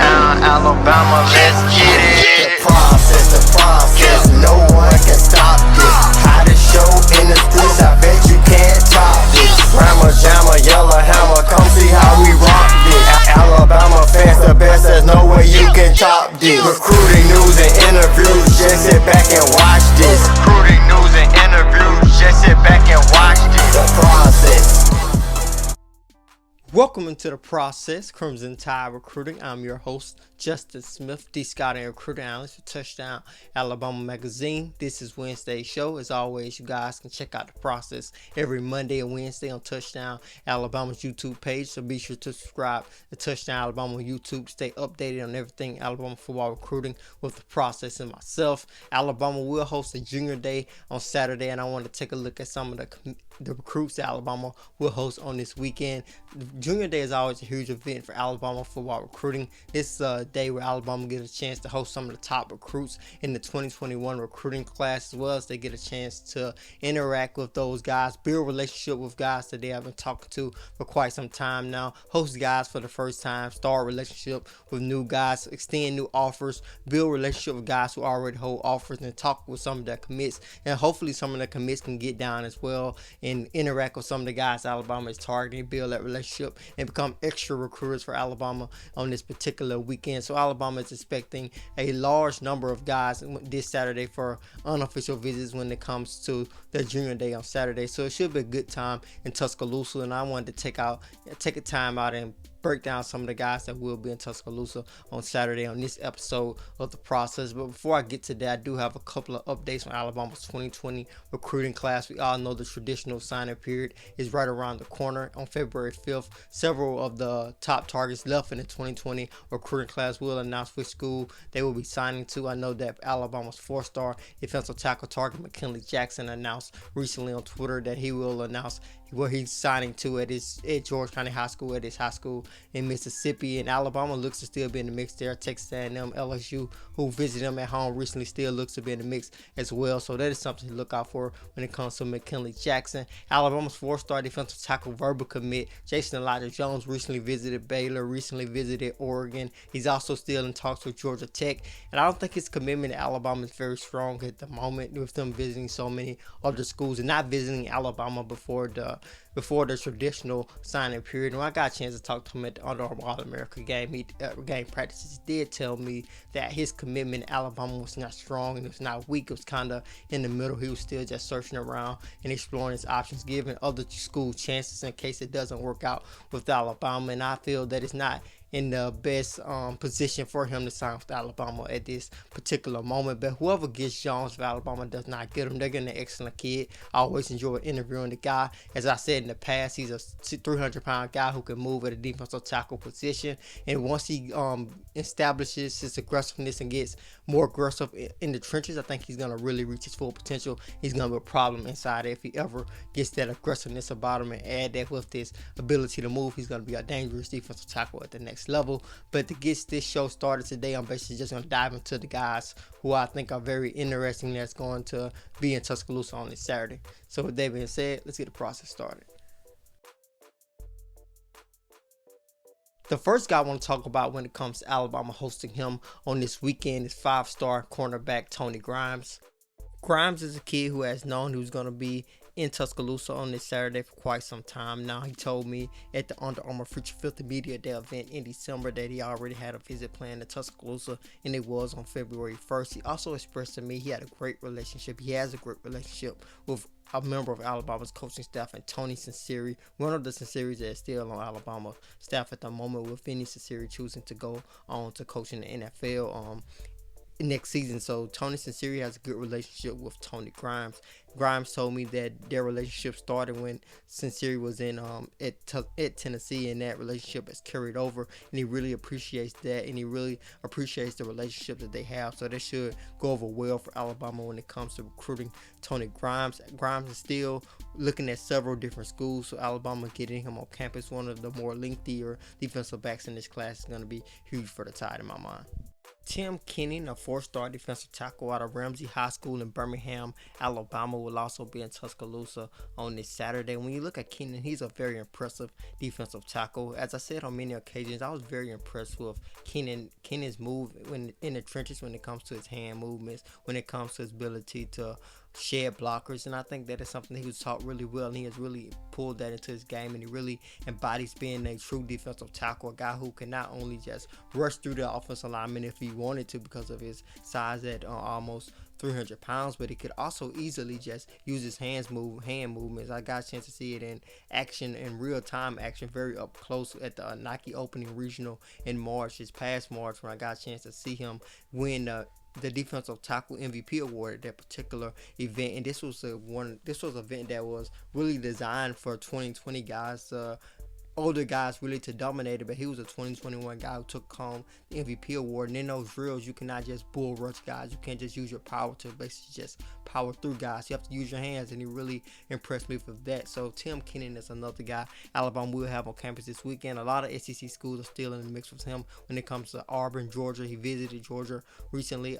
Touchdown, Alabama, let's get it. The process, no one can stop this. Hottest show in the streets, I bet you can't top this. Rammer, jammer, yellow hammer, come see how we rock this. Alabama fans the best, there's no way you can top this. Recruiting news and interviews, just sit back and watch this. Recruiting news and interviews, just sit back and watch this. The process. Welcome into the process, Crimson Tide Recruiting. I'm your host, Justin Smith, the Scouting and Recruiting Analyst for Touchdown Alabama Magazine. This is Wednesday's show. As always, you guys can check out the process every Monday and Wednesday on Touchdown Alabama's YouTube page. So be sure to subscribe to Touchdown Alabama YouTube. Stay updated on everything Alabama football recruiting with the process and myself. Alabama will host a Junior Day on Saturday, and I want to take a look at some of the recruits that Alabama will host on this weekend. Junior Day is always a huge event for Alabama football recruiting. This is a day where Alabama gets a chance to host some of the top recruits in the 2021 recruiting class, as well as they get a chance to interact with those guys, build a relationship with guys that they have been talking to for quite some time now, host guys for the first time, start a relationship with new guys, extend new offers, build relationship with guys who already hold offers, and talk with some of their commits. And hopefully some of the commits can get down as well and interact with some of the guys Alabama is targeting, build that relationship, and become extra recruiters for Alabama on this particular weekend. So Alabama is expecting a large number of guys this Saturday for unofficial visits when it comes to their Junior Day on Saturday. So it should be a good time in Tuscaloosa, and I wanted to take a time out and break down some of the guys that will be in Tuscaloosa on Saturday on this episode of the process. But before I get to that, I do have a couple of updates on Alabama's 2020 recruiting class. We all know the traditional signing period is right around the corner on February 5th. Several of the top targets left in the 2020 recruiting class will announce which school they will be signing to. I know that Alabama's four-star defensive tackle target McKinley Jackson announced recently on Twitter that he will announce where he's signing to at George County High School, at his high school in Mississippi. And Alabama looks to still be in the mix there. Texas A&M, LSU, who visited them at home recently, still looks to be in the mix as well. So that is something to look out for when it comes to McKinley Jackson. Alabama's four-star defensive tackle verbal commit Jason Elijah Jones recently visited Baylor, recently visited Oregon. He's also still in talks with Georgia Tech. And I don't think his commitment to Alabama is very strong at the moment, with them visiting so many other schools and not visiting Alabama before the traditional signing period. When I got a chance to talk to him at the Under Armour All-America game practices, he did tell me that his commitment to Alabama was not strong and it was not weak. It was kind of in the middle. He was still just searching around and exploring his options, giving other school chances in case it doesn't work out with Alabama. And I feel that it's not in the best position for him to sign with Alabama at this particular moment. But whoever gets Jones, if Alabama does not get him, they're getting an excellent kid. I always enjoy interviewing the guy. As I said in the past, he's a 300-pound guy who can move at a defensive tackle position. And once he establishes his aggressiveness and gets more aggressive in the trenches, I think he's going to really reach his full potential. He's going to be a problem inside if he ever gets that aggressiveness about him, and add that with this ability to move, he's going to be a dangerous defensive tackle at the next level. But to get this show started today, I'm basically just going to dive into the guys who I think are very interesting that's going to be in Tuscaloosa on this Saturday. So with that being said, let's get the process started. The first guy I want to talk about when it comes to Alabama hosting him on this weekend is five-star cornerback Tony Grimes. Grimes is a kid who has known who's going to be in Tuscaloosa on this Saturday for quite some time now. He told me at the Under Armour Future 50 Media Day event in December that he already had a visit planned to Tuscaloosa, and it was on February 1st. He also expressed to me he had a great relationship. He has a great relationship with a member of Alabama's coaching staff, and Tony Sinceri, one of the Sinceris that is still on Alabama staff at the moment, with Vinny Sinceri choosing to go on to coach in the NFL next season. So Tony Sinceri has a good relationship with Tony Grimes. Grimes told me that their relationship started when Sinceri was in at Tennessee, and that relationship has carried over, and he really appreciates that, and he really appreciates the relationship that they have. So that should go over well for Alabama when it comes to recruiting Tony Grimes. Grimes is still looking at several different schools, so Alabama getting him on campus, one of the more lengthier defensive backs in this class, is going to be huge for the Tide in my mind. Tim Keenan, a four-star defensive tackle out of Ramsey High School in Birmingham, Alabama, will also be in Tuscaloosa on this Saturday. When you look at Keenan, he's a very impressive defensive tackle. As I said on many occasions, I was very impressed with Keenan's move when in the trenches when it comes to his hand movements, when it comes to his ability to shed blockers, and I think that is something he was taught really well, and he has really pulled that into his game, and he really embodies being a true defensive tackle, a guy who can not only just rush through the offensive lineman if he wanted to because of his size at almost 300 pounds, but he could also easily just use his hand movements. I got a chance to see it in action, in real time action, very up close at the Nike Opening Regional in March, this past March, when I got a chance to see him win the defensive tackle MVP award at that particular event. And this was an event that was really designed for 2020 guys, older guys really to dominate it, but he was a 2021 guy who took home the MVP award. And in those drills, you cannot just bull rush guys. You can't just use your power to basically just power through guys. You have to use your hands, and he really impressed me with that. So Tim Keenan is another guy Alabama will have on campus this weekend. A lot of SEC schools are still in the mix with him when it comes to Auburn, Georgia. He visited Georgia recently.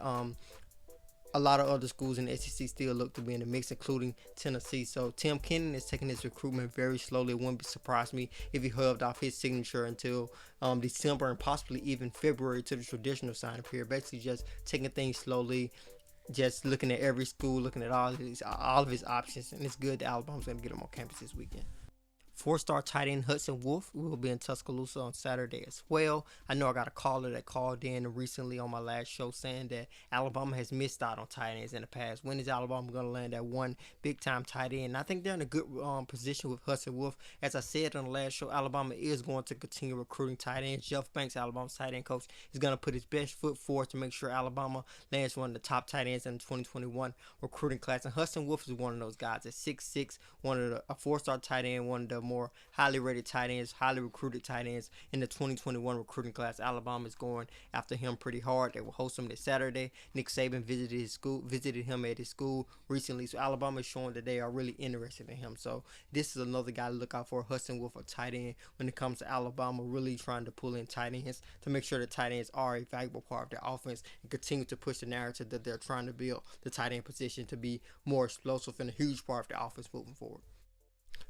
A lot of other schools in the SEC still look to be in the mix, including Tennessee. So Tim Keenan is taking his recruitment very slowly. It wouldn't surprise me if he held off his signature until December and possibly even February to the traditional signing period. Basically just taking things slowly, just looking at every school, looking at all of his options. And it's good that Alabama's going to get him on campus this weekend. Four-star tight end Hudson Wolf will be in Tuscaloosa on Saturday as well. I know I got a caller that called in recently on my last show saying that Alabama has missed out on tight ends in the past. When is Alabama going to land that one big-time tight end? And I think they're in a good position with Hudson Wolf. As I said on the last show, Alabama is going to continue recruiting tight ends. Jeff Banks, Alabama's tight end coach, is going to put his best foot forward to make sure Alabama lands one of the top tight ends in the 2021 recruiting class. And Hudson Wolf is one of those guys at 6'6", a four-star tight end, one of the more highly rated tight ends, highly recruited tight ends in the 2021 recruiting class. Alabama is going after him pretty hard. They will host him this Saturday. Nick Saban visited him at his school recently. So Alabama is showing that they are really interested in him. So this is another guy to look out for, Hudson Wolf, a tight end, when it comes to Alabama, really trying to pull in tight ends to make sure the tight ends are a valuable part of their offense and continue to push the narrative that they're trying to build the tight end position to be more explosive and a huge part of their offense moving forward.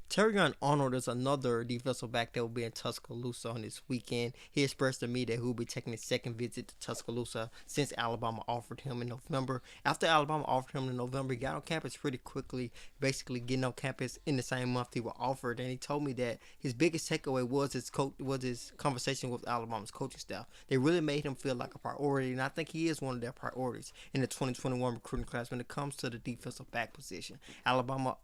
Terrion Arnold is another defensive back that will be in Tuscaloosa on this weekend. He expressed to me that he will be taking his second visit to Tuscaloosa since Alabama offered him in November. After Alabama offered him in November, he got on campus pretty quickly, basically getting on campus in the same month he was offered. And he told me that his biggest takeaway was his conversation with Alabama's coaching staff. They really made him feel like a priority, and I think he is one of their priorities in the 2021 recruiting class when it comes to the defensive back position. Alabama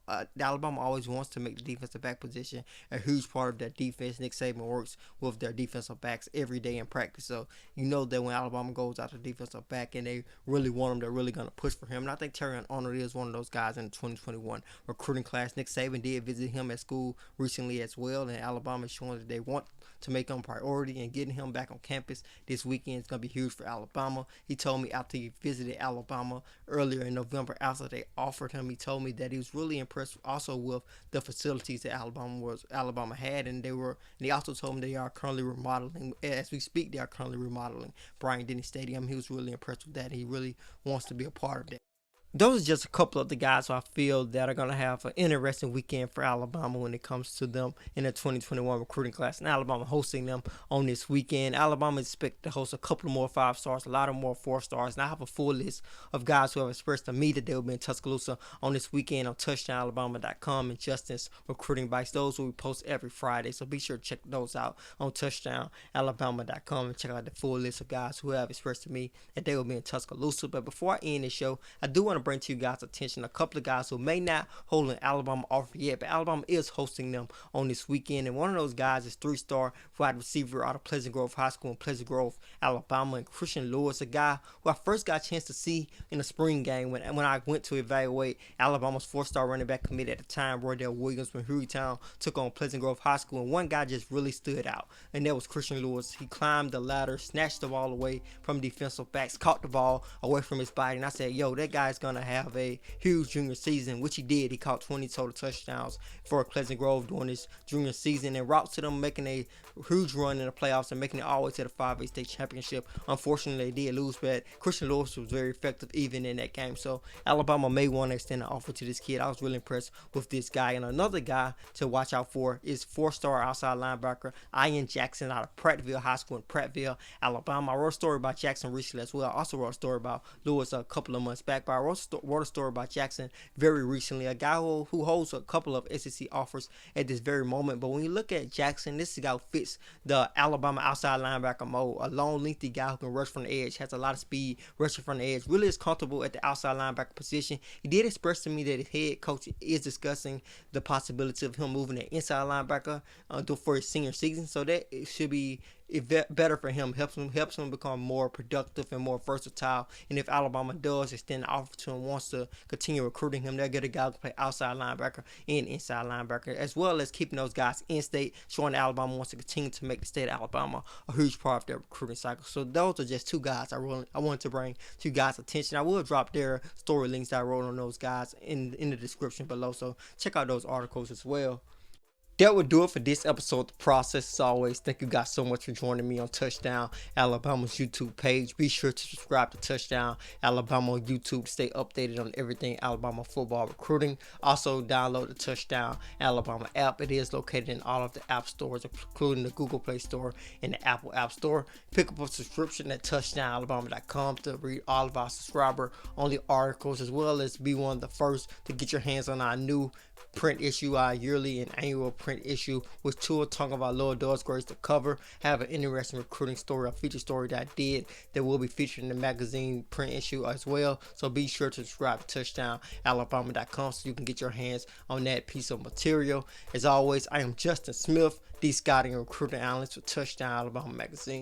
always wants to make the defensive back position a huge part of their defense. Nick Saban works with their defensive backs every day in practice, so you know that when Alabama goes out to defensive back and they really want him, they're really going to push for him. And I think Terrion Arnold is one of those guys in the 2021 recruiting class. Nick Saban did visit him at school recently as well, and Alabama is showing that they want to make him a priority, and getting him back on campus this weekend is going to be huge for Alabama. He told me after he visited Alabama earlier in November, after they offered him, he told me that he was really impressed also with the facilities that Alabama had, and he also told me they are currently remodeling. As we speak, they are currently remodeling Bryant-Denny Stadium. He was really impressed with that. He really wants to be a part of that. Those are just a couple of the guys who I feel that are going to have an interesting weekend for Alabama when it comes to them in the 2021 recruiting class. And Alabama hosting them on this weekend. Alabama is expected to host a couple more 5-stars, a lot of more 4-stars. And I have a full list of guys who have expressed to me that they will be in Tuscaloosa on this weekend on touchdownalabama.com and Justin's recruiting bites. Those will be posted every Friday. So be sure to check those out on touchdownalabama.com and check out the full list of guys who have expressed to me that they will be in Tuscaloosa. But before I end the show, I do want to bring to you guys' attention a couple of guys who may not hold an Alabama offer yet, but Alabama is hosting them on this weekend. And one of those guys is 3-star wide receiver out of Pleasant Grove High School in Pleasant Grove, Alabama, and Christian Lewis, a guy who I first got a chance to see in the spring game when I went to evaluate Alabama's 4-star running back commit at the time, Roydell Williams, when Hueytown took on Pleasant Grove High School. And one guy just really stood out, and that was Christian Lewis. He climbed the ladder, snatched the ball away from defensive backs, caught the ball away from his body, and I said, yo, that guy's gonna to have a huge junior season, which he did. He caught 20 total touchdowns for Pleasant Grove during his junior season, and route to them making a huge run in the playoffs and making it all the way to the 5A state championship. Unfortunately, they did lose, but Christian Lewis was very effective even in that game. So Alabama may want to extend an offer to this kid. I was really impressed with this guy. And another guy to watch out for is 4-star outside linebacker Ian Jackson out of Prattville High School in Prattville, Alabama. I wrote a story about Jackson recently as well. I also wrote a story about Lewis a couple of months back, but I wrote a story about Jackson very recently, a guy who holds a couple of SEC offers at this very moment. But when you look at Jackson, this guy fits the Alabama outside linebacker mold. A long, lengthy guy who can rush from the edge, has a lot of speed, rushing from the edge, really is comfortable at the outside linebacker position. He did express to me that his head coach is discussing the possibility of him moving to inside linebacker for his senior season, so that it should be better for him, helps him become more productive and more versatile. And if Alabama does extend the offer to him, wants to continue recruiting him, they'll get a guy who can play outside linebacker and inside linebacker, as well as keeping those guys in state, showing that Alabama wants to continue to make the state of Alabama a huge part of their recruiting cycle. So those are just two guys I wanted to bring to you guys' attention. I will drop their story links that I wrote on those guys in the description below, so check out those articles as well. That would do it for this episode of The Process. As always, thank you guys so much for joining me on Touchdown Alabama's YouTube page. Be sure to subscribe to Touchdown Alabama on YouTube to stay updated on everything Alabama football recruiting. Also, download the Touchdown Alabama app. It is located in all of the app stores, including the Google Play Store and the Apple App Store. Pick up a subscription at touchdownalabama.com to read all of our subscriber-only articles, as well as be one of the first to get your hands on our new print issue, our yearly and annual print issue, with Tua talking about Lower Doors grades to cover. Have an interesting recruiting story, a feature story that I did that will be featured in the magazine print issue as well. So be sure to subscribe to touchdownalabama.com so you can get your hands on that piece of material. As always, I am Justin Smith, the scouting and recruiting analyst for Touchdown Alabama magazine.